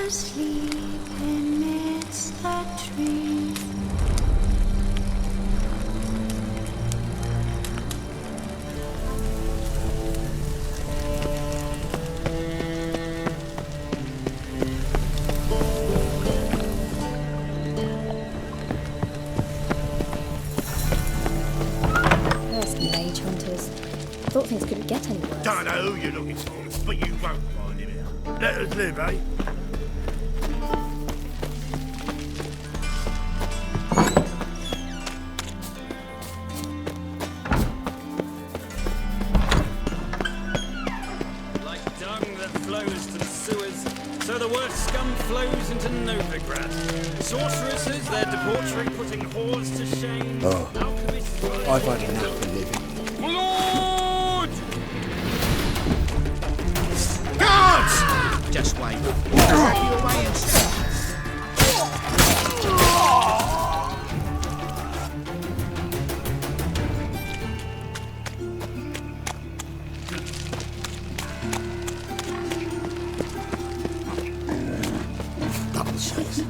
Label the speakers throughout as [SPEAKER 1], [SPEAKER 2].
[SPEAKER 1] asleep amidst the trees.
[SPEAKER 2] Mage hunters. Thought things couldn't get any worse.
[SPEAKER 3] Don't know who you're looking for, but you won't find him here. Let us live, eh?
[SPEAKER 4] Like dung that flows to the sewers, so the worst scum flows into Novigrad. Sorceresses, their debauchery putting whores to shame.
[SPEAKER 5] Oh.
[SPEAKER 4] Alchemists,
[SPEAKER 5] I've had enough of living.
[SPEAKER 4] my lord!
[SPEAKER 3] Guards!
[SPEAKER 6] Just wait. Drag you away instead.
[SPEAKER 5] Double shakes.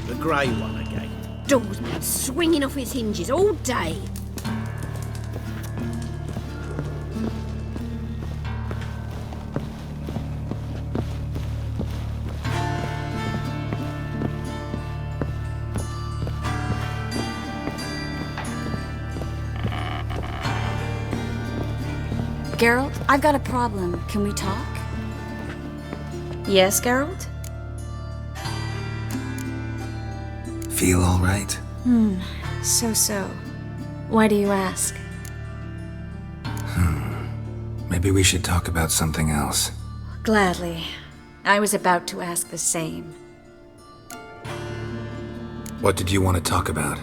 [SPEAKER 6] The grey one again.
[SPEAKER 7] Door's been swinging off its hinges all day.
[SPEAKER 2] Geralt, I've got a problem. Can we talk? Yes, Geralt?
[SPEAKER 8] Feel all right?
[SPEAKER 2] So. Why do you ask?
[SPEAKER 8] Maybe we should talk about something else.
[SPEAKER 2] Gladly. I was about to ask the same.
[SPEAKER 8] What did you want to talk about?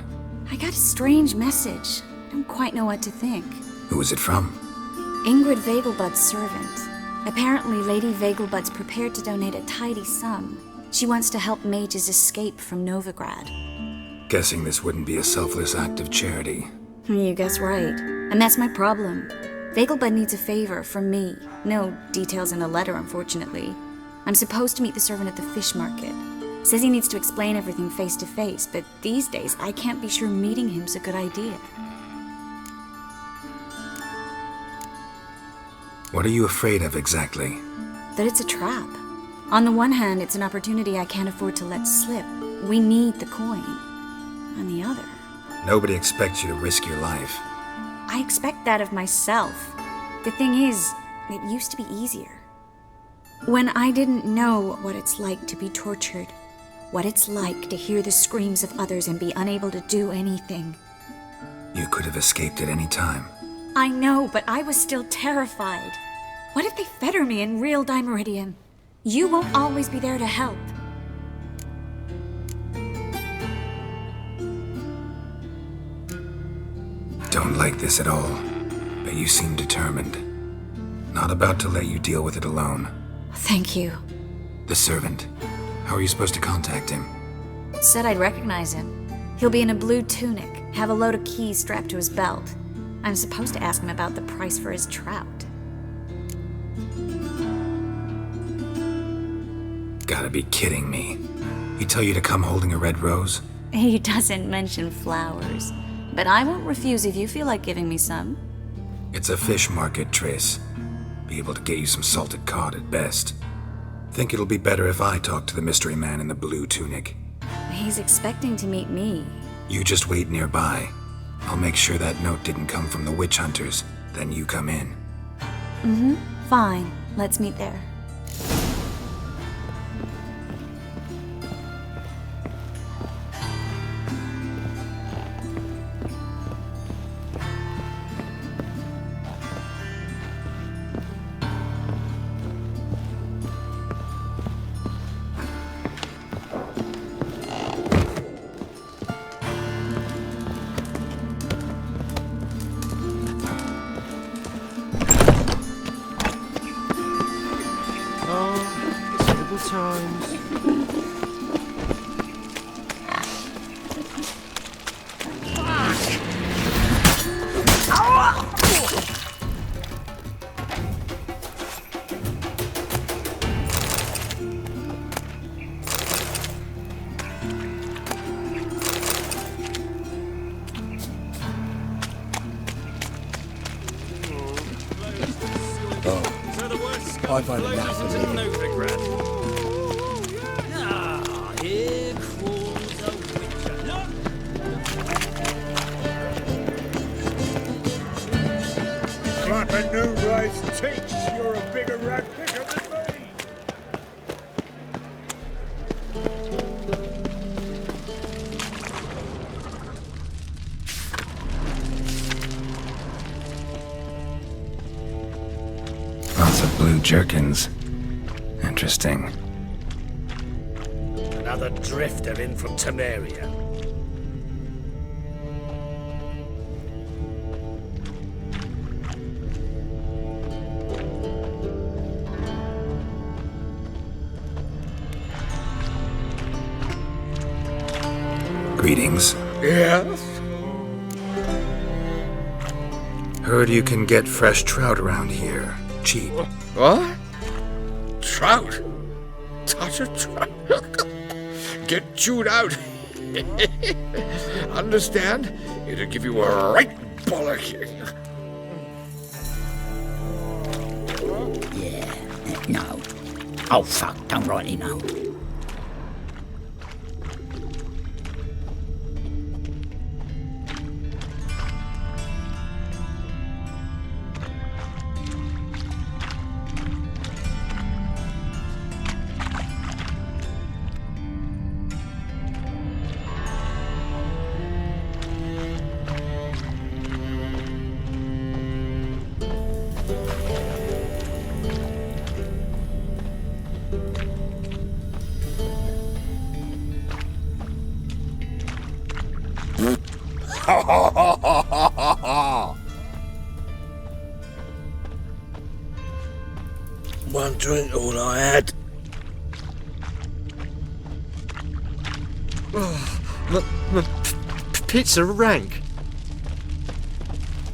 [SPEAKER 2] I got a strange message. I don't quite know what to think.
[SPEAKER 8] Who was it from?
[SPEAKER 2] Ingrid Vegelbud's servant. Apparently, Lady Vegelbud's prepared to donate a tidy sum. She wants to help mages escape from Novigrad.
[SPEAKER 8] Guessing this wouldn't be a selfless act of charity.
[SPEAKER 2] You guess right. And that's my problem. Vegelbud needs a favor from me. No details in a letter, unfortunately. I'm supposed to meet the servant at the fish market. Says he needs to explain everything face to face, but these days I can't be sure meeting him's a good idea.
[SPEAKER 8] What are you afraid of exactly?
[SPEAKER 2] That it's a trap. On the one hand, it's an opportunity I can't afford to let slip. We need the coin. On the other...
[SPEAKER 8] Nobody expects you to risk your life.
[SPEAKER 2] I expect that of myself. The thing is, it used to be easier. When I didn't know what it's like to be tortured, what it's like to hear the screams of others and be unable to do anything.
[SPEAKER 8] You could have escaped at any time.
[SPEAKER 2] I know, but I was still terrified. What if they fetter me in real Dimeridium? You won't always be there to help.
[SPEAKER 8] Don't like this at all, but you seem determined. Not about to let you deal with it alone.
[SPEAKER 2] Thank you.
[SPEAKER 8] The servant. How are you supposed to contact him?
[SPEAKER 2] Said I'd recognize him. He'll be in a blue tunic, have a load of keys strapped to his belt. I'm supposed to ask him about the price for his trout.
[SPEAKER 8] Gotta be kidding me. He tell you to come holding a red rose?
[SPEAKER 2] He doesn't mention flowers, but I won't refuse if you feel like giving me some.
[SPEAKER 8] It's a fish market, Triss. Be able to get you some salted cod at best. Think it'll be better if I talk to the mystery man in the blue tunic.
[SPEAKER 2] He's expecting to meet me.
[SPEAKER 8] You just wait nearby. I'll make sure that note didn't come from the witch hunters. Then you come in.
[SPEAKER 2] Fine. Let's meet there.
[SPEAKER 6] times.
[SPEAKER 4] So the worst scum
[SPEAKER 5] I've had
[SPEAKER 4] flows
[SPEAKER 5] enough of
[SPEAKER 4] into
[SPEAKER 5] living.
[SPEAKER 4] Novigrad. Ah, here crawls a witcher. Look!
[SPEAKER 3] Clap a new rice teats. You're a bigger rat picker than me.
[SPEAKER 8] Lots of blue jerkins. Interesting.
[SPEAKER 3] Another drifter in from Temeria.
[SPEAKER 8] Greetings.
[SPEAKER 3] Yes?
[SPEAKER 8] Heard you can get fresh trout around here. Cheap.
[SPEAKER 3] What? Trout? Touch a trout? Get chewed out. Understand? It'll give you a right bollocking.
[SPEAKER 5] Yeah, no. Oh, fuck, don't rightly know.
[SPEAKER 3] One drink all I had.
[SPEAKER 6] Pizza rank.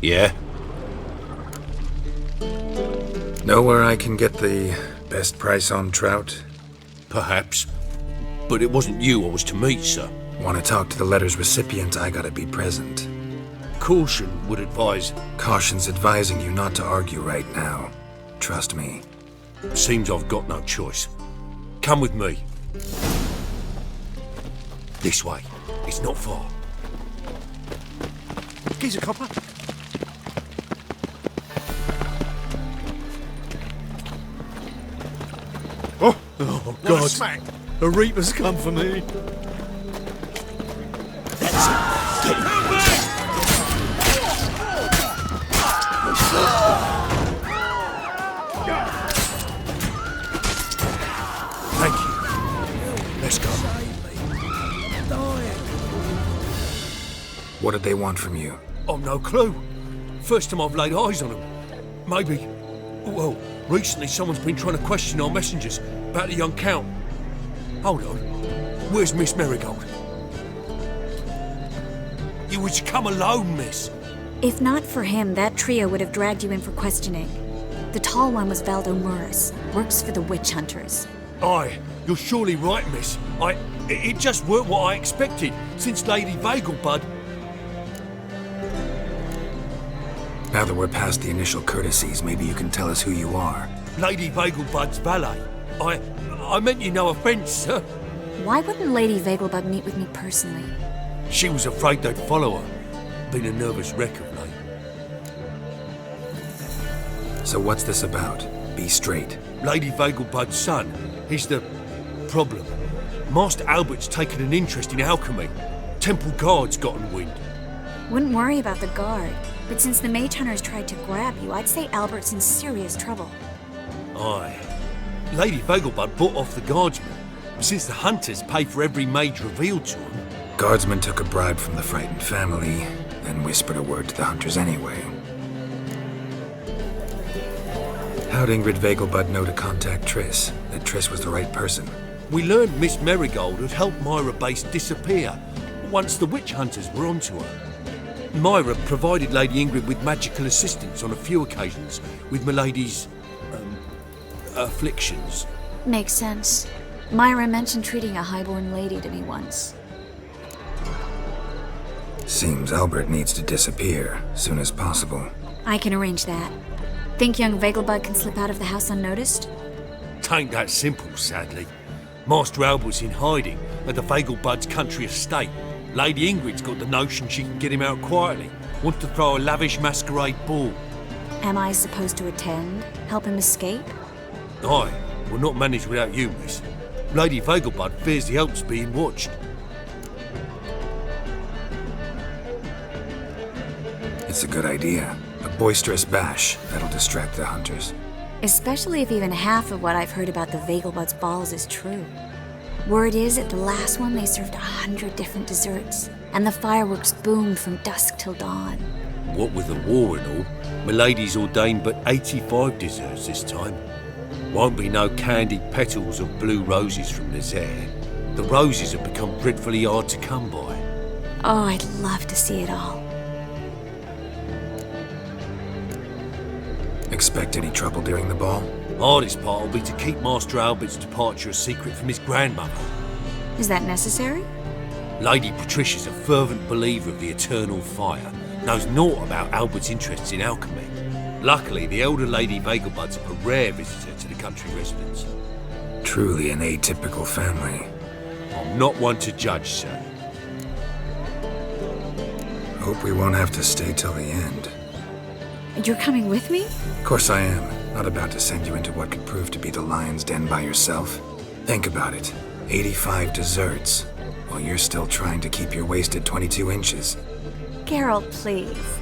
[SPEAKER 3] Yeah?
[SPEAKER 8] Know where I can get the best price on trout?
[SPEAKER 3] Perhaps. But it wasn't you I was to meet, sir.
[SPEAKER 8] Want to talk to the letter's recipient, I gotta be present.
[SPEAKER 3] Caution would advise.
[SPEAKER 8] Caution's advising you not to argue right now. Trust me.
[SPEAKER 3] Seems I've got no choice. Come with me. This way. It's not far.
[SPEAKER 6] Geezer copper. Oh, God.
[SPEAKER 3] Smack.
[SPEAKER 6] A reaper's come for me.
[SPEAKER 3] Thank you. Let's go.
[SPEAKER 8] What did they want from you?
[SPEAKER 3] I've no clue. First time I've laid eyes on them. Maybe. Well, recently someone's been trying to question our messengers about the young count. Hold on. Where's Miss Marigold? You was to come alone, miss.
[SPEAKER 2] If not for him, that trio would have dragged you in for questioning. The tall one was Valdo Murris, works for the witch hunters.
[SPEAKER 3] Aye, you're surely right, miss. It just weren't what I expected, since Lady Vagelbud.
[SPEAKER 8] Now that we're past the initial courtesies, maybe you can tell us who you are.
[SPEAKER 3] Lady Vagelbud's valet. I meant you no offence, sir.
[SPEAKER 2] Why wouldn't Lady Vagelbud meet with me personally?
[SPEAKER 3] She was afraid they'd follow her. Been a nervous wreck of late.
[SPEAKER 8] So what's this about? Be straight.
[SPEAKER 3] Lady Vagelbud's son, he's the problem. Master Albert's taken an interest in alchemy. Temple guards gotten wind.
[SPEAKER 2] Wouldn't worry about the guard, but since the mage hunters tried to grab you, I'd say Albert's in serious trouble.
[SPEAKER 3] Aye. Lady Vagelbud bought off the guardsmen, since the hunters pay for every mage revealed to them.
[SPEAKER 8] Guardsman took a bribe from the frightened family, then whispered a word to the hunters anyway. How'd Ingrid Vagelbud know to contact Triss? That Triss was the right person?
[SPEAKER 3] We learned Miss Marigold had helped Myra Base disappear once the witch hunters were onto her. Myra provided Lady Ingrid with magical assistance on a few occasions with Milady's afflictions.
[SPEAKER 2] Makes sense. Myra mentioned treating a highborn lady to me once.
[SPEAKER 8] Seems Albert needs to disappear soon as possible.
[SPEAKER 2] I can arrange that. Think young Vegelbud can slip out of the house unnoticed?
[SPEAKER 3] Tain't that simple, sadly. Master Albert's in hiding at the Vegelbud's country estate. Lady Ingrid's got the notion she can get him out quietly. Wants to throw a lavish masquerade ball.
[SPEAKER 2] Am I supposed to attend? Help him escape?
[SPEAKER 3] Aye, will not manage without you, miss. Lady Vegelbud fears the help's being watched.
[SPEAKER 8] It's a good idea. A boisterous bash that'll distract the hunters.
[SPEAKER 2] Especially if even half of what I've heard about the Vegelbud's balls is true. Word is, at the last one they served 100 different desserts, and the fireworks boomed from dusk till dawn.
[SPEAKER 3] What with the war and all, Milady's ordained but 85 desserts this time. Won't be no candied petals of blue roses from Nazaire. The roses have become dreadfully hard to come by.
[SPEAKER 2] Oh, I'd love to see it all.
[SPEAKER 8] Expect any trouble during the ball?
[SPEAKER 3] Hardest part will be to keep Master Albert's departure a secret from his grandmother.
[SPEAKER 2] Is that necessary?
[SPEAKER 3] Lady Patricia's a fervent believer of the eternal fire, knows naught about Albert's interests in alchemy. Luckily, the elder Lady Vegelbud's a rare visitor to the country residence.
[SPEAKER 8] Truly an atypical family.
[SPEAKER 3] I'm not one to judge, sir.
[SPEAKER 8] Hope we won't have to stay till the end.
[SPEAKER 2] You're coming with me?
[SPEAKER 8] Of course I am. Not about to send you into what could prove to be the lion's den by yourself. Think about it. 85 desserts, while you're still trying to keep your waist at 22 inches.
[SPEAKER 2] Geralt, please.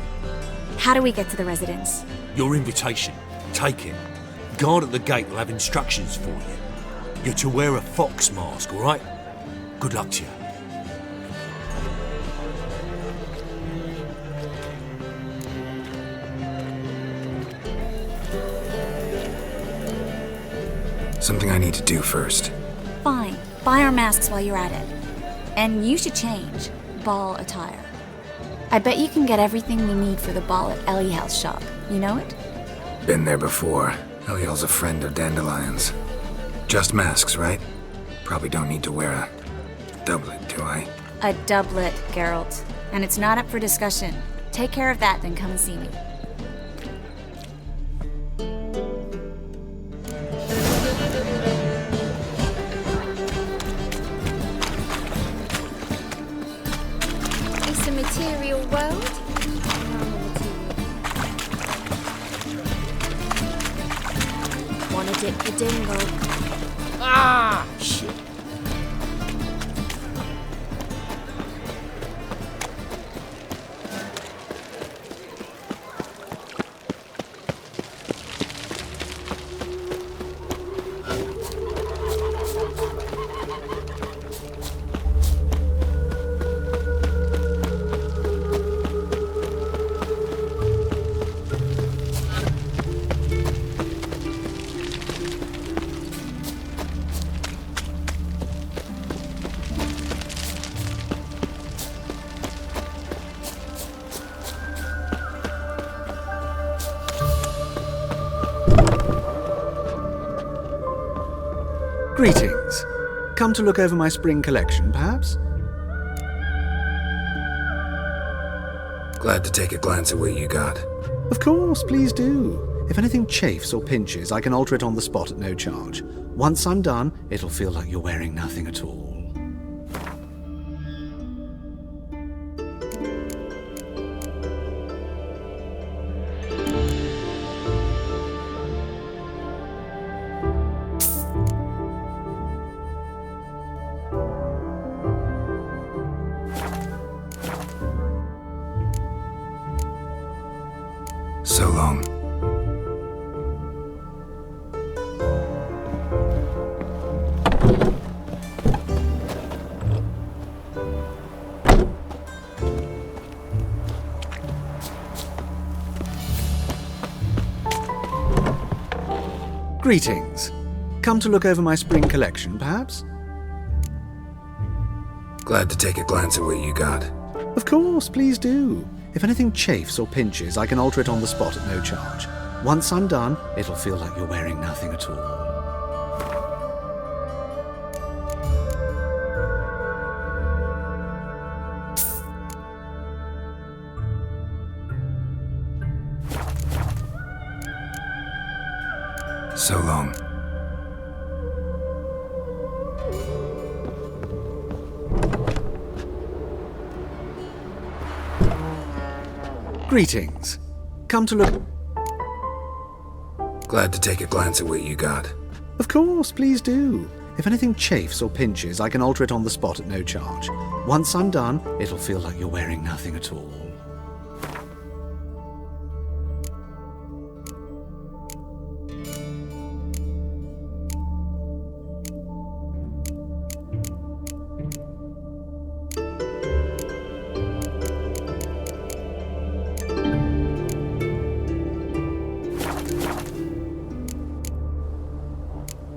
[SPEAKER 2] How do we get to the residence?
[SPEAKER 3] Your invitation. Take it. Guard at the gate will have instructions for you. You're to wear a fox mask, all right? Good luck to you.
[SPEAKER 8] Something I need to do first.
[SPEAKER 2] Fine. Buy our masks while you're at it. And you should change. Ball attire. I bet you can get everything we need for the ball at Eliel's shop. You know it?
[SPEAKER 8] Been there before. Eliel's a friend of Dandelion's. Just masks, right? Probably don't need to wear a doublet, do I?
[SPEAKER 2] A doublet, Geralt. And it's not up for discussion. Take care of that, then come and see me.
[SPEAKER 7] It's a material world. Wanna dip the dingle? Ah, shit.
[SPEAKER 9] Greetings. Come to look over my spring collection, perhaps?
[SPEAKER 8] Glad to take a glance at what you got.
[SPEAKER 9] Of course, please do. If anything chafes or pinches, I can alter it on the spot at no charge. Once I'm done, it'll feel like you're wearing nothing at all.
[SPEAKER 8] So long.
[SPEAKER 9] Greetings. Come to look over my spring collection, perhaps?
[SPEAKER 8] Glad to take a glance at what you got.
[SPEAKER 9] Of course, please do. If anything chafes or pinches, I can alter it on the spot at no charge. Once I'm done, it'll feel like you're wearing nothing at all.
[SPEAKER 8] So long.
[SPEAKER 9] Greetings. Come to look...
[SPEAKER 8] Glad to take a glance at what you got.
[SPEAKER 9] Of course, please do. If anything chafes or pinches, I can alter it on the spot at no charge. Once I'm done, it'll feel like you're wearing nothing at all.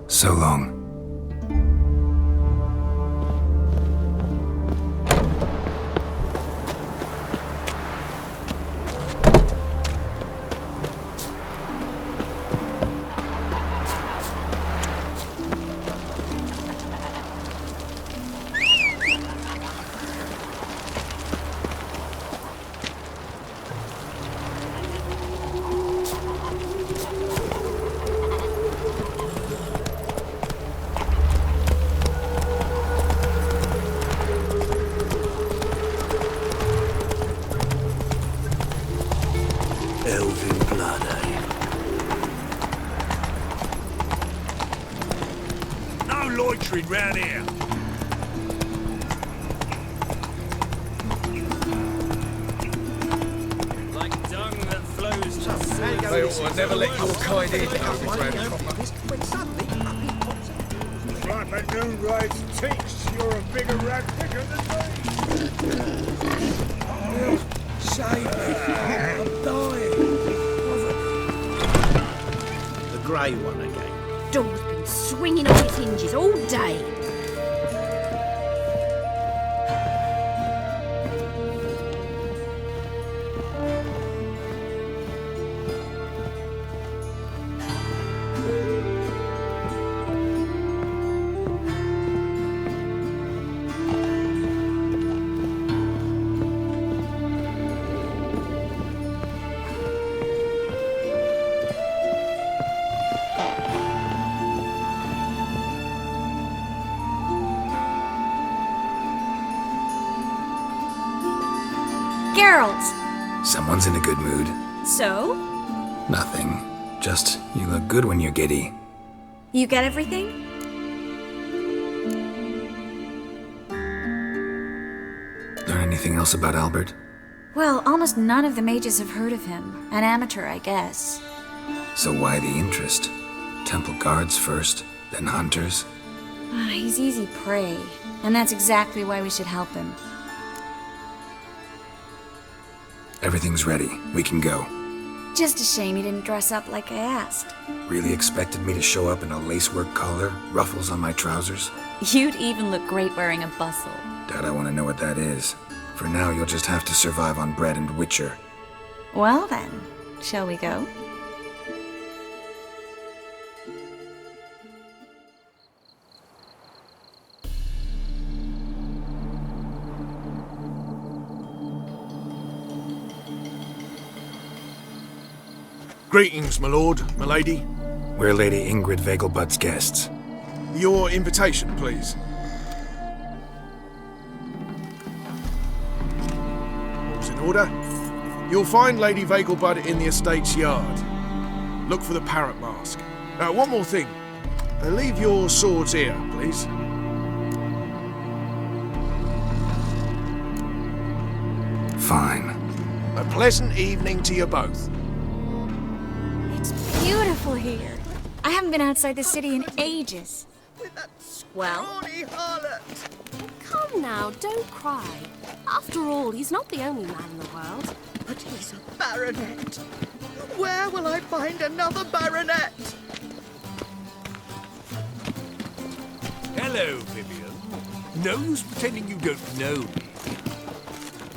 [SPEAKER 8] So long.
[SPEAKER 3] Elven blood, eh? No loitering round here.
[SPEAKER 4] Like dung that flows to sewers.
[SPEAKER 3] They ought to never let your kind in.
[SPEAKER 10] Right, but no right takes. You're a bigger rat picker than me.
[SPEAKER 3] Save me. I'm dying.
[SPEAKER 7] The grey one again.
[SPEAKER 11] Door's been swinging on its hinges all day.
[SPEAKER 2] Geralt!
[SPEAKER 8] Someone's in a good mood.
[SPEAKER 2] So?
[SPEAKER 8] Nothing. Just, you look good when you're giddy.
[SPEAKER 2] You get everything?
[SPEAKER 8] Learn anything else about Albert?
[SPEAKER 2] Well, almost none of the mages have heard of him. An amateur, I guess.
[SPEAKER 8] So why the interest? Temple guards first, then hunters?
[SPEAKER 2] He's easy prey, and that's exactly why we should help him.
[SPEAKER 8] Everything's ready. We can go.
[SPEAKER 2] Just a shame he didn't dress up like I asked.
[SPEAKER 8] Really expected me to show up in a lacework collar, ruffles on my trousers?
[SPEAKER 2] You'd even look great wearing a bustle.
[SPEAKER 8] Dad, I want to know what that is. For now, you'll just have to survive on bread and Witcher.
[SPEAKER 2] Well then, shall we go?
[SPEAKER 10] Greetings, my lord, my lady.
[SPEAKER 8] We're Lady Ingrid Vegelbud's guests.
[SPEAKER 10] Your invitation, please. All's in order. You'll find Lady Vegelbud in the estate's yard. Look for the parrot mask. One more thing. Leave your swords here, please.
[SPEAKER 8] Fine.
[SPEAKER 10] A pleasant evening to you both.
[SPEAKER 2] It's beautiful here. I haven't been outside the city in ages. Well?
[SPEAKER 11] Come now, don't cry. After all, he's not the only man in the world.
[SPEAKER 12] But he's a baronet. Where will I find another baronet?
[SPEAKER 3] Hello, Vivian. No use pretending you don't know me.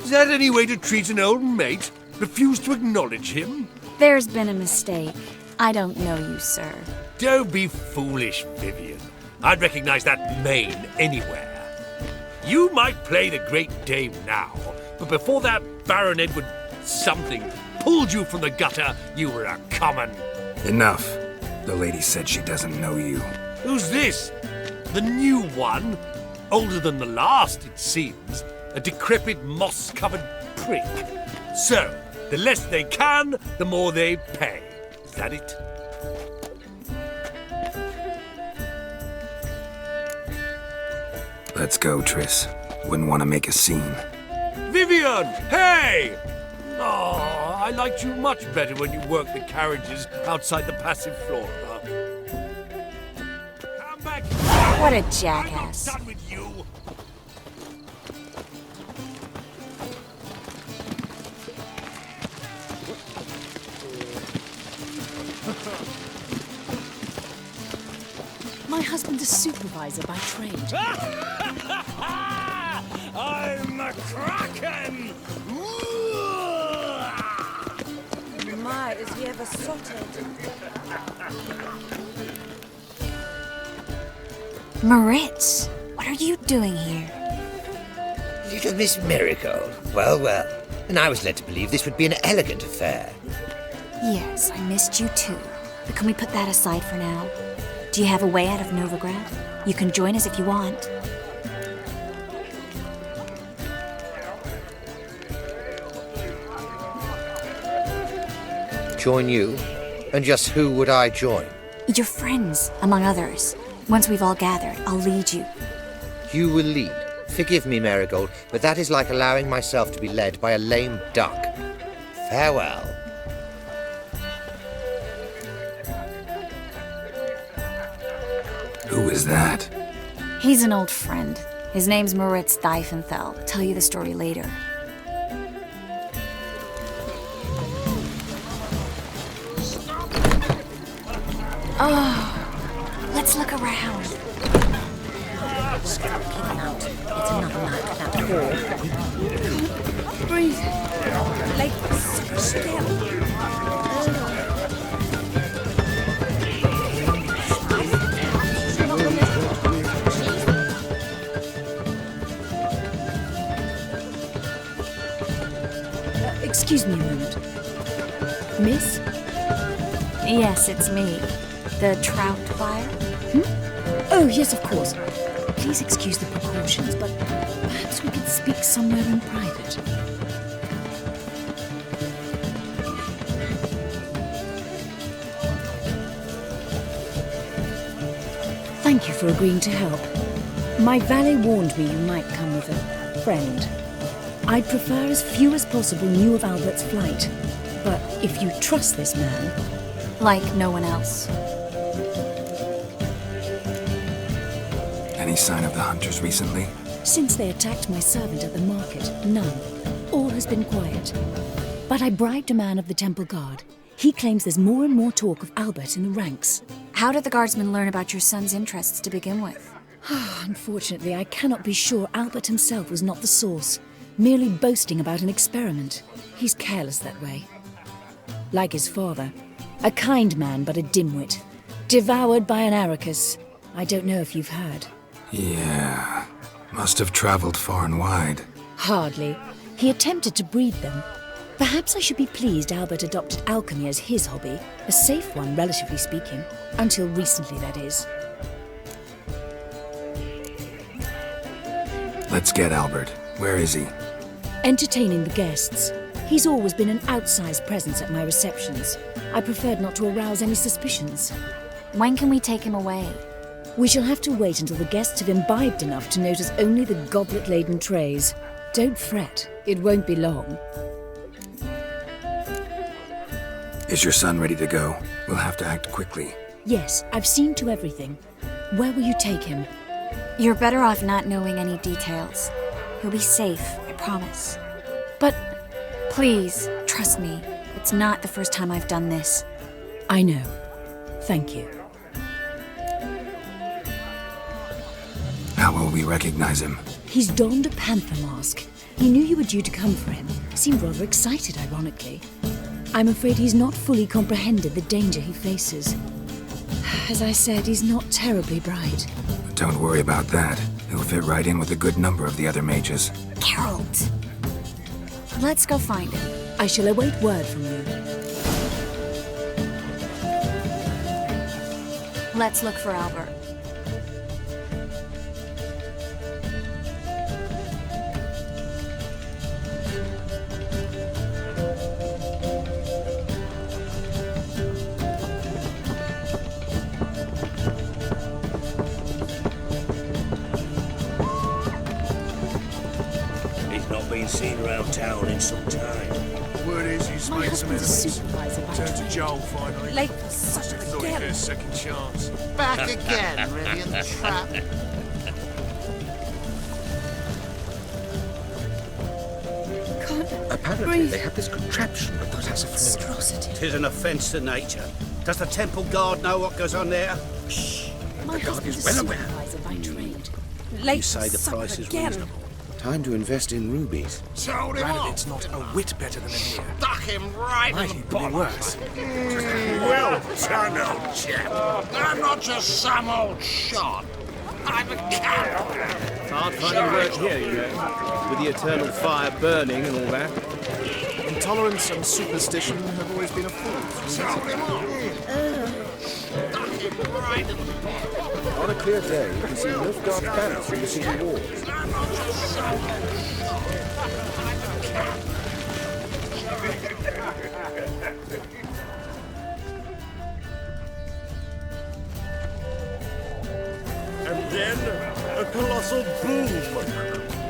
[SPEAKER 3] Is that any way to treat an old mate? Refuse to acknowledge him?
[SPEAKER 2] There's been a mistake. I don't know you, sir.
[SPEAKER 3] Don't be foolish, Vivian. I'd recognize that mane anywhere. You might play the great dame now, but before that Baron Edward something pulled you from the gutter, you were a common.
[SPEAKER 8] Enough. The lady said she doesn't know you.
[SPEAKER 3] Who's this? The new one? Older than the last, it seems. A decrepit, moss-covered prick. So, the less they can, the more they pay. Is that it?
[SPEAKER 8] Let's go, Triss. Wouldn't want to make a scene.
[SPEAKER 3] Vivian! Hey! Oh, I liked you much better when you worked the carriages outside the passive floor. Come back!
[SPEAKER 2] What a jackass.
[SPEAKER 3] I'm not done with you!
[SPEAKER 11] My husband's a supervisor by trade.
[SPEAKER 4] I'm a kraken!
[SPEAKER 13] My, is he ever sorted?
[SPEAKER 2] Moritz, what are you doing here?
[SPEAKER 7] Little Miss Marigold. Well, well. And I was led to believe this would be an elegant affair.
[SPEAKER 2] Yes, I missed you too. But can we put that aside for now? Do you have a way out of Novigrad? You can join us if you want.
[SPEAKER 7] Join you? And just who would I join?
[SPEAKER 2] Your friends, among others. Once we've all gathered, I'll lead you.
[SPEAKER 7] You will lead. Forgive me, Marigold, but that is like allowing myself to be led by a lame duck. Farewell.
[SPEAKER 8] Who is that?
[SPEAKER 2] He's an old friend. His name's Moritz Diefenthal. Tell you the story later. Oh, let's look around.
[SPEAKER 11] Keep him out. It's another night that door.
[SPEAKER 13] Breathe. Like, so still.
[SPEAKER 11] Excuse me a moment. Miss?
[SPEAKER 2] Yes, it's me. The trout buyer?
[SPEAKER 11] Oh, yes, of course. Please excuse the precautions, but perhaps we could speak somewhere in private. Thank you for agreeing to help. My valet warned me you might come with a friend. I'd prefer as few as possible knew of Albert's flight. But if you trust this man...
[SPEAKER 2] Like no one else.
[SPEAKER 8] Any sign of the hunters recently?
[SPEAKER 11] Since they attacked my servant at the market, none. All has been quiet. But I bribed a man of the Temple Guard. He claims there's more and more talk of Albert in the ranks.
[SPEAKER 2] How did the guardsmen learn about your son's interests to begin with?
[SPEAKER 11] Unfortunately, I cannot be sure Albert himself was not the source, merely boasting about an experiment. He's careless that way. Like his father. A kind man, but a dimwit. Devoured by an Arrakis. I don't know if you've heard.
[SPEAKER 8] Yeah. Must have traveled far and wide.
[SPEAKER 11] Hardly. He attempted to breed them. Perhaps I should be pleased Albert adopted alchemy as his hobby. A safe one, relatively speaking. Until recently, that is.
[SPEAKER 8] Let's get Albert. Where is he?
[SPEAKER 11] Entertaining the guests. He's always been an outsized presence at my receptions. I preferred not to arouse any suspicions.
[SPEAKER 2] When can we take him away?
[SPEAKER 11] We shall have to wait until the guests have imbibed enough to notice only the goblet-laden trays. Don't fret. It won't be long.
[SPEAKER 8] Is your son ready to go? We'll have to act quickly.
[SPEAKER 11] Yes, I've seen to everything. Where will you take him?
[SPEAKER 2] You're better off not knowing any details. He'll be safe, I promise.
[SPEAKER 11] But...
[SPEAKER 2] Please, trust me. It's not the first time I've done this.
[SPEAKER 11] I know. Thank you.
[SPEAKER 8] How will we recognize him?
[SPEAKER 11] He's donned a panther mask. He knew you were due to come for him. Seemed rather excited, ironically. I'm afraid he's not fully comprehended the danger he faces. As I said, he's not terribly bright.
[SPEAKER 8] Don't worry about that. He'll fit right in with a good number of the other mages.
[SPEAKER 2] Geralt! Let's go find him.
[SPEAKER 11] I shall await word from you.
[SPEAKER 2] Let's look for Albert.
[SPEAKER 14] Been seen around town in some time.
[SPEAKER 10] Word is he's made some enemies. Turned to Joel finally.
[SPEAKER 13] Late for such a
[SPEAKER 10] Thought he'd get a second chance.
[SPEAKER 7] Back again, Rivian Trap.
[SPEAKER 14] Apparently they have this contraption that has a
[SPEAKER 13] monstrosity.
[SPEAKER 14] 'Tis an offence to nature. Does the temple guard know what goes on there?
[SPEAKER 13] Shh. My
[SPEAKER 14] The guard
[SPEAKER 13] husband's
[SPEAKER 14] is
[SPEAKER 13] a
[SPEAKER 14] well aware.
[SPEAKER 13] supervisor by trade.
[SPEAKER 14] You
[SPEAKER 13] Late
[SPEAKER 14] say
[SPEAKER 13] for
[SPEAKER 14] the
[SPEAKER 13] supper
[SPEAKER 14] price is
[SPEAKER 13] again.
[SPEAKER 14] reasonable. Time to invest in rubies.
[SPEAKER 10] Sold him Ranadit's not a whit better than Emir.
[SPEAKER 12] Stuck him right
[SPEAKER 10] Might
[SPEAKER 12] in the
[SPEAKER 10] even be
[SPEAKER 12] bottom.
[SPEAKER 10] worse.
[SPEAKER 12] Well done, old chap. I'm not just some old shot. I'm a cat.
[SPEAKER 4] Hard finding work here, you know, with the eternal fire burning and all that.
[SPEAKER 10] Intolerance and superstition have always been a fault.
[SPEAKER 12] Sold him off. Stuck him right in the bottom.
[SPEAKER 14] On a clear day, you can see Nilfgaard's banners from the city walls.
[SPEAKER 12] I'm not just some old shot. I'm a cat.
[SPEAKER 14] And then, a colossal boom.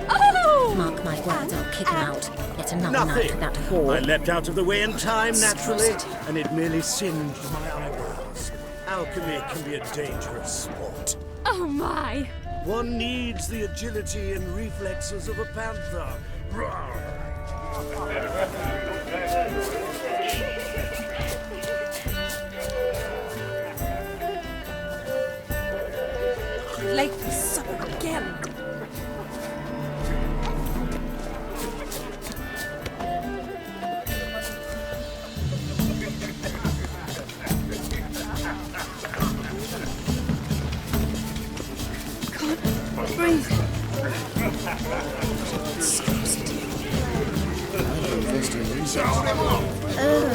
[SPEAKER 13] Oh!
[SPEAKER 15] Mark my words, I'll kick him out. Yet another night with that
[SPEAKER 14] I
[SPEAKER 15] whore.
[SPEAKER 14] leapt out of the way in time, naturally, and it merely singed my eyebrows. Alchemy can be a dangerous sport.
[SPEAKER 13] Oh my!
[SPEAKER 14] One needs the agility and reflexes of a panther.
[SPEAKER 13] Late for supper again. Breathe.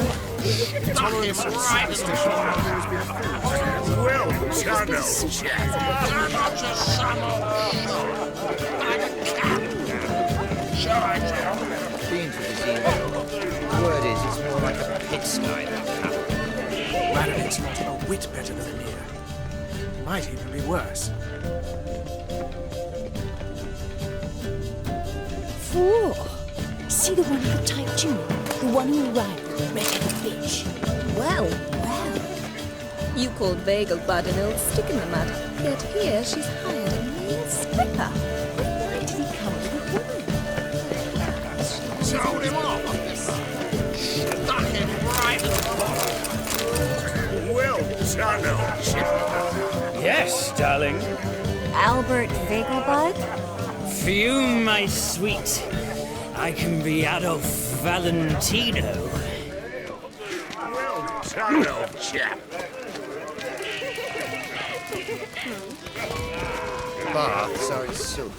[SPEAKER 10] Intolerance and superstition have always been a fault.
[SPEAKER 12] Well done, old chap. I'm not just some old shot. I'm a cat. Shall I tell?
[SPEAKER 7] Been to the Xeno. Word is it's more like a pigsty than cattle.
[SPEAKER 10] Ranadit's not a whit better than Emir. Might even be worse.
[SPEAKER 11] Four. See the one with the tight tunic? The one who arrived with the red-headed bitch.
[SPEAKER 13] Well, well. You called Vegelbud an old stick in the mud, yet here she's hired a male stripper. Why did he come with a woman?
[SPEAKER 12] Sold him off. Stuck him right in the bottom. Well done, old chap.
[SPEAKER 4] Yes, darling.
[SPEAKER 2] Albert Vegelbud?
[SPEAKER 4] Fume, my sweet. I can be Adolf Valentino.
[SPEAKER 12] Well done, old chap.
[SPEAKER 7] Baths are in Sult.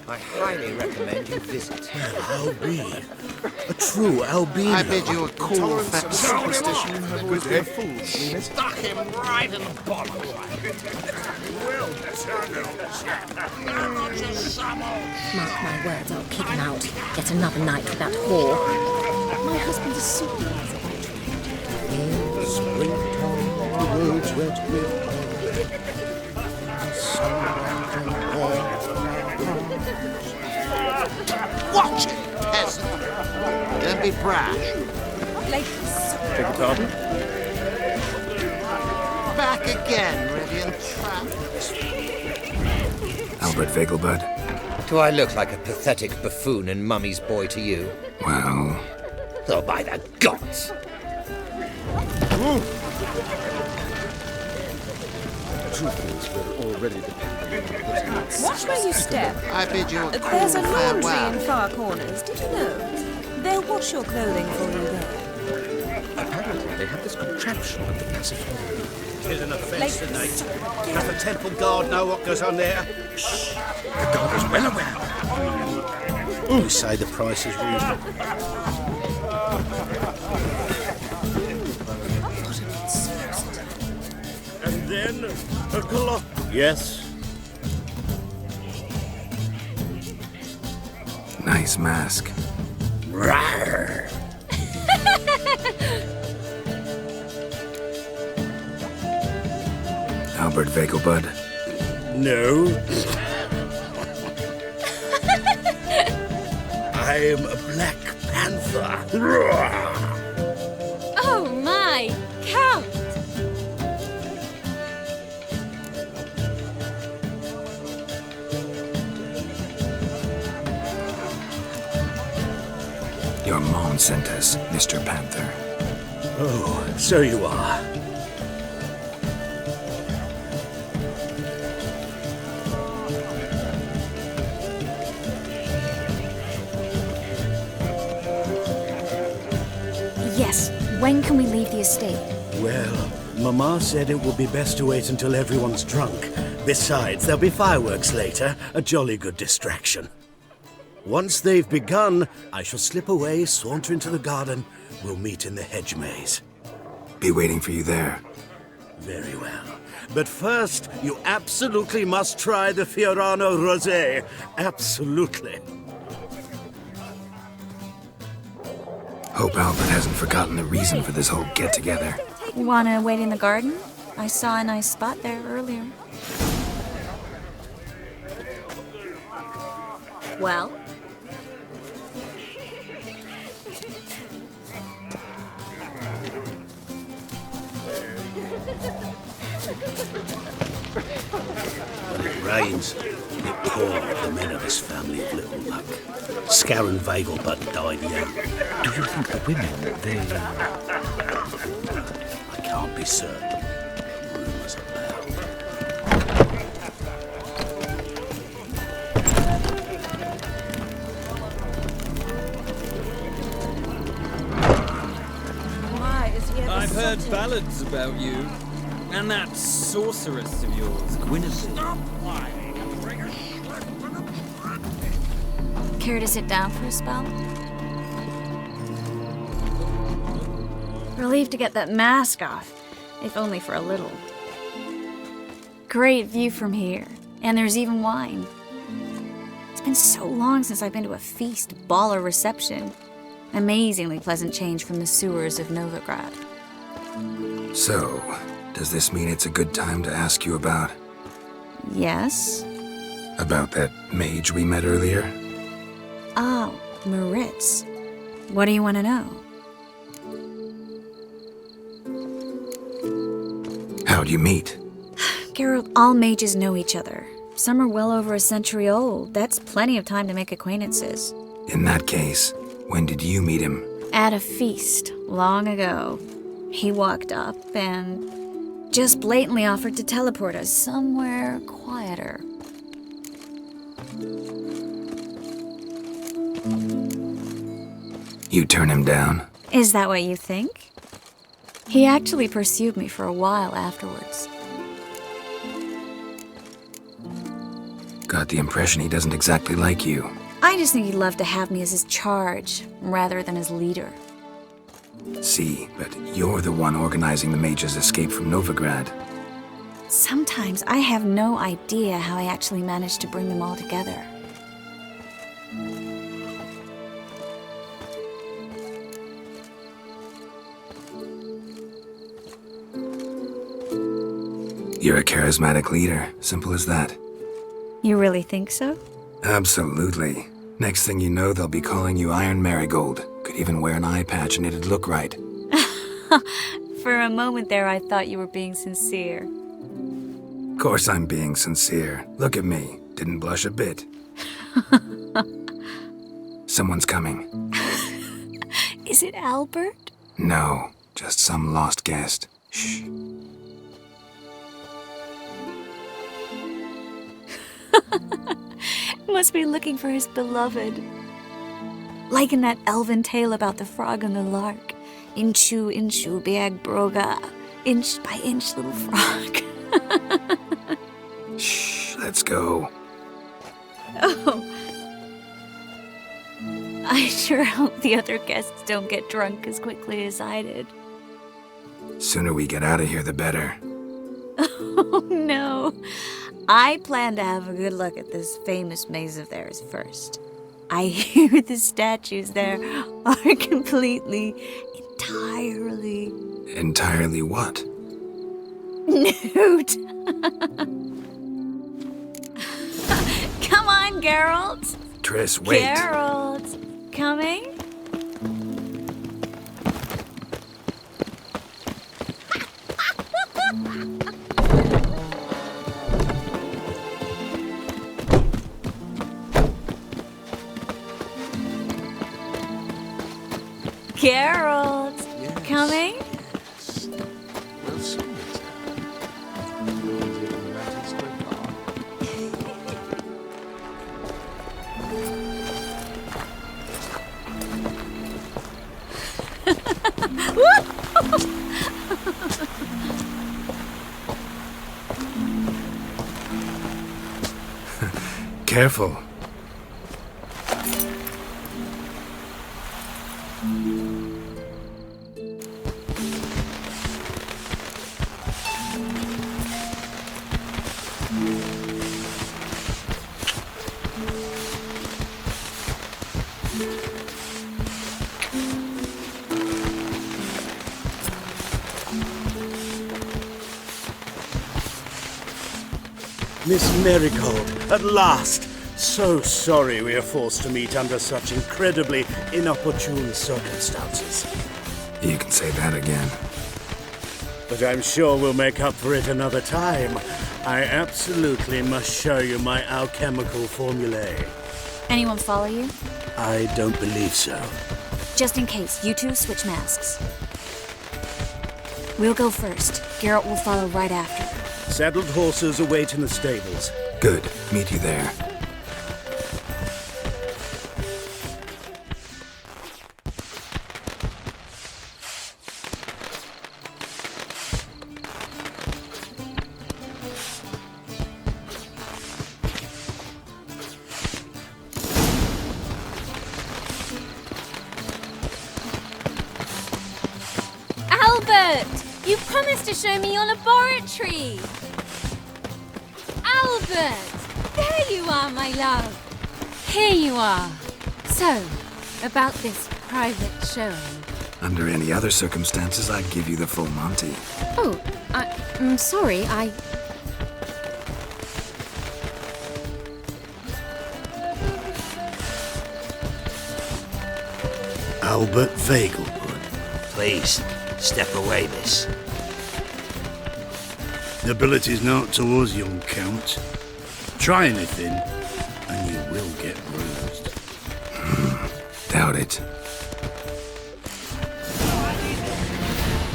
[SPEAKER 7] I highly recommend you visit.
[SPEAKER 14] I'll be a true albino.
[SPEAKER 7] I bid you a cool
[SPEAKER 10] Intolerance
[SPEAKER 7] fat
[SPEAKER 10] and
[SPEAKER 12] Sold him
[SPEAKER 10] superstition
[SPEAKER 12] off.
[SPEAKER 10] have always been a fault.
[SPEAKER 12] Stuck him right in the bottom. Well done, old chap. I'm not just some old
[SPEAKER 15] Mark my words, I'll kick him out. Yet another night with that whore.
[SPEAKER 11] My husband's a supervisor by trade.
[SPEAKER 14] Springtime, the roads wet with
[SPEAKER 7] Watch it, peasant. Don't be brash.
[SPEAKER 13] Late for supper.
[SPEAKER 4] Beg your pardon?
[SPEAKER 7] Back again, Rivian Trap.
[SPEAKER 8] Albert Vegelbud?
[SPEAKER 7] Do I look like a pathetic buffoon and mummy's boy to you?
[SPEAKER 8] Well,
[SPEAKER 7] Oh, by the gods!
[SPEAKER 6] truth is, we're already dependent on the
[SPEAKER 13] Watch where you step.
[SPEAKER 7] I bid you a cool
[SPEAKER 13] There's a laundry
[SPEAKER 7] farewell.
[SPEAKER 13] in far corners. Did you know? They'll wash your clothing for you there.
[SPEAKER 14] Apparently, they have this contraption at the Pacific. Tis an offence
[SPEAKER 13] Like-
[SPEAKER 14] tonight. Does the temple guard know what goes on there? Shh! The guard is well aware. You say the price is reasonable. And then a clock. Yes.
[SPEAKER 8] Nice mask.
[SPEAKER 14] Rawr.
[SPEAKER 8] Albert Vegelbud.
[SPEAKER 14] No. I am a Black Panther.
[SPEAKER 2] Oh my, Count!
[SPEAKER 8] Your mom sent us, Mr. Panther.
[SPEAKER 14] Oh, so you are.
[SPEAKER 2] Yes, when can we leave the estate?
[SPEAKER 14] Well, Mama said it would be best to wait until everyone's drunk. Besides, there'll be fireworks later, a jolly good distraction. Once they've begun, I shall slip away, saunter into the garden. We'll meet in the hedge maze.
[SPEAKER 8] Be waiting for you there.
[SPEAKER 14] Very well. But first, you absolutely must try the Fiorano Rosé. Absolutely.
[SPEAKER 8] Hope Albert hasn't forgotten the reason for this whole get-together.
[SPEAKER 2] Wanna wait in the garden? I saw a nice spot there earlier. Well?
[SPEAKER 14] When it rains, it pours the men of this family of little luck. Scarron Vegelbud died young.
[SPEAKER 5] Do you think the women, they...
[SPEAKER 14] I can't be certain. Rumors abound.
[SPEAKER 13] Why is he ever
[SPEAKER 4] I've heard
[SPEAKER 13] such a-
[SPEAKER 4] ballads about you. And that sorceress of yours, Guinevere.
[SPEAKER 2] Care to sit down for a spell? Relieved to get that mask off, if only for a little. Great view from here, and there's even wine. It's been so long since I've been to a feast, ball, or reception. Amazingly pleasant change from the sewers of Novigrad.
[SPEAKER 8] So, does this mean it's a good time to ask you about...
[SPEAKER 2] Yes?
[SPEAKER 8] about that mage we met earlier?
[SPEAKER 2] Oh, Maritz. What do you want to know?
[SPEAKER 8] How'd you meet?
[SPEAKER 2] Geralt, all mages know each other. Some are well over a century old. That's plenty of time to make acquaintances.
[SPEAKER 8] In that case, when did you meet him?
[SPEAKER 2] At a feast, long ago. He walked up and just blatantly offered to teleport us somewhere quieter.
[SPEAKER 8] You turn him down?
[SPEAKER 2] Is that what you think? He actually pursued me for a while afterwards.
[SPEAKER 8] Got the impression he doesn't exactly like you.
[SPEAKER 2] I just think he'd love to have me as his charge, rather than his leader.
[SPEAKER 8] See, but you're the one organizing the mage's escape from Novigrad.
[SPEAKER 2] Sometimes I have no idea how I actually managed to bring them all together.
[SPEAKER 8] You're a charismatic leader, simple as that.
[SPEAKER 2] You really think so?
[SPEAKER 8] Absolutely. Next thing you know, they'll be calling you Iron Marigold. Could even wear an eye patch and it'd look right.
[SPEAKER 2] For a moment there, I thought you were being sincere.
[SPEAKER 8] Of course I'm being sincere. Look at me. Didn't blush a bit. Someone's coming.
[SPEAKER 2] Is it Albert?
[SPEAKER 8] No, just some lost guest. Shh.
[SPEAKER 2] Must be looking for his beloved. Like in that elven tale about the frog and the lark. Inchu, inchu, biag broga. Inch by inch, little frog.
[SPEAKER 8] Shh, let's go.
[SPEAKER 2] Oh. I sure hope the other guests don't get drunk as quickly as I did.
[SPEAKER 8] Sooner we get out of here, the better.
[SPEAKER 2] Oh no. I plan to have a good look at this famous maze of theirs first. I hear the statues there are completely, entirely...
[SPEAKER 8] Entirely what?
[SPEAKER 2] Nude. Come on, Geralt.
[SPEAKER 8] Triss, wait.
[SPEAKER 2] Geralt. Coming? Geralt.
[SPEAKER 10] Yes.
[SPEAKER 2] Coming?
[SPEAKER 10] Yes. Well, soon as Yours even matters to
[SPEAKER 8] Careful.
[SPEAKER 14] Miss Marigold, at last! So sorry we are forced to meet under such incredibly inopportune circumstances.
[SPEAKER 8] You can say that again.
[SPEAKER 14] But I'm sure we'll make up for it another time. I absolutely must show you my alchemical formulae.
[SPEAKER 2] Anyone follow you?
[SPEAKER 14] I don't believe so.
[SPEAKER 2] Just in case, you two switch masks. We'll go first. Geralt will follow right after.
[SPEAKER 14] Saddled horses await in the stables.
[SPEAKER 8] Good. Meet you there.
[SPEAKER 13] Albert! You promised to show me your laboratory! Albert! There you are, my love! Here you are. So, about this private showing.
[SPEAKER 8] Under any other circumstances, I'd give you the full Monty.
[SPEAKER 15] Oh, I'm sorry,
[SPEAKER 14] Albert Vegelbud.
[SPEAKER 16] Please, step away, miss.
[SPEAKER 17] Nobility's not towards young Count. Try anything, and you will get bruised.
[SPEAKER 8] Doubt it.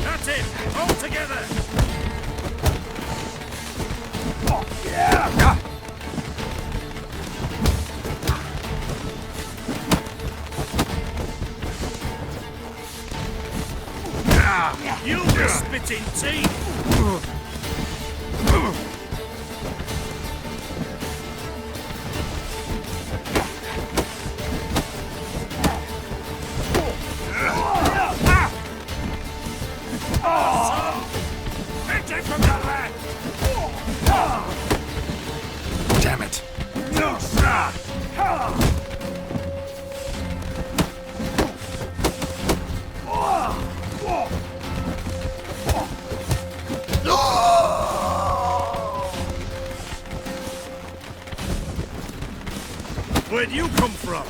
[SPEAKER 4] That's it! All together!
[SPEAKER 12] Yeah!
[SPEAKER 4] You be spitting teeth!
[SPEAKER 12] Hit him from the left!
[SPEAKER 8] Damn it.
[SPEAKER 12] No, sir!
[SPEAKER 4] Where'd you come from?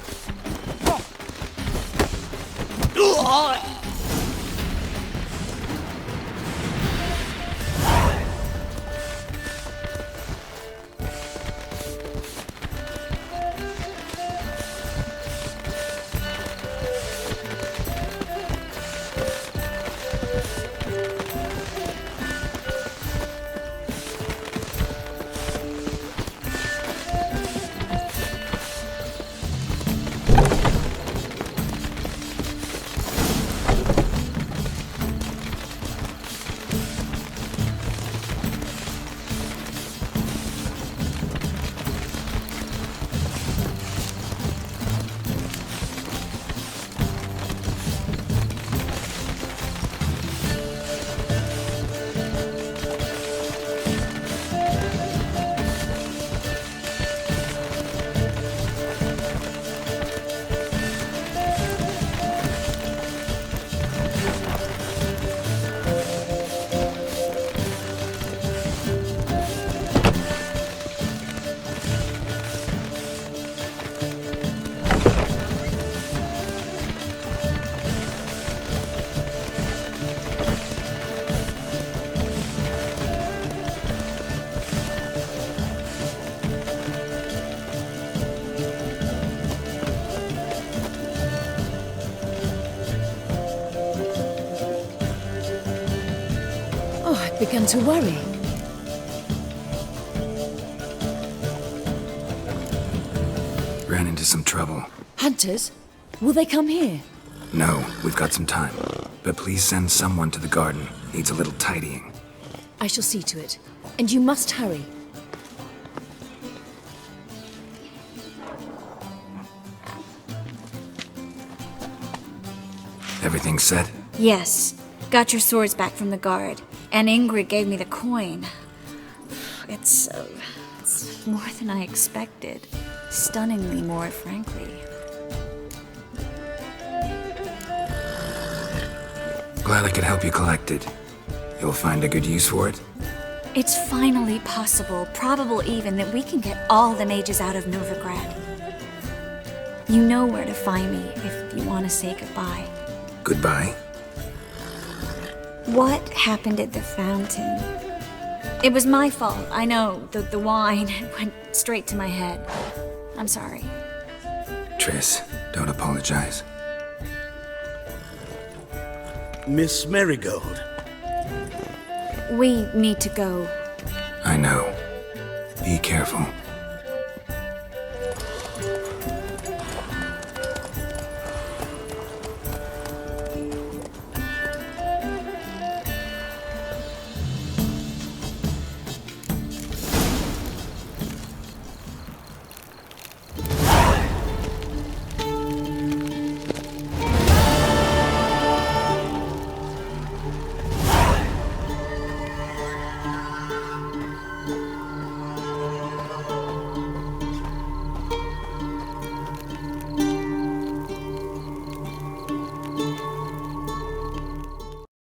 [SPEAKER 11] begun to worry.
[SPEAKER 8] Ran into some trouble.
[SPEAKER 11] Hunters? Will they come here?
[SPEAKER 8] No, we've got some time. But please send someone to the garden. Needs a little tidying.
[SPEAKER 11] I shall see to it. And you must hurry.
[SPEAKER 8] Everything set?
[SPEAKER 2] Yes. Got your swords back from the guard. And Ingrid gave me the coin. It's more than I expected. Stunningly more, frankly.
[SPEAKER 8] Glad I could help you collect it. You'll find a good use for it?
[SPEAKER 2] It's finally possible, probable even, that we can get all the mages out of Novigrad. You know where to find me if you want to say goodbye.
[SPEAKER 8] Goodbye?
[SPEAKER 2] What happened at the fountain? It was my fault, I know. The wine went straight to my head. I'm sorry.
[SPEAKER 8] Triss, don't apologize.
[SPEAKER 14] Miss Marigold.
[SPEAKER 2] We need to go.
[SPEAKER 8] I know. Be careful.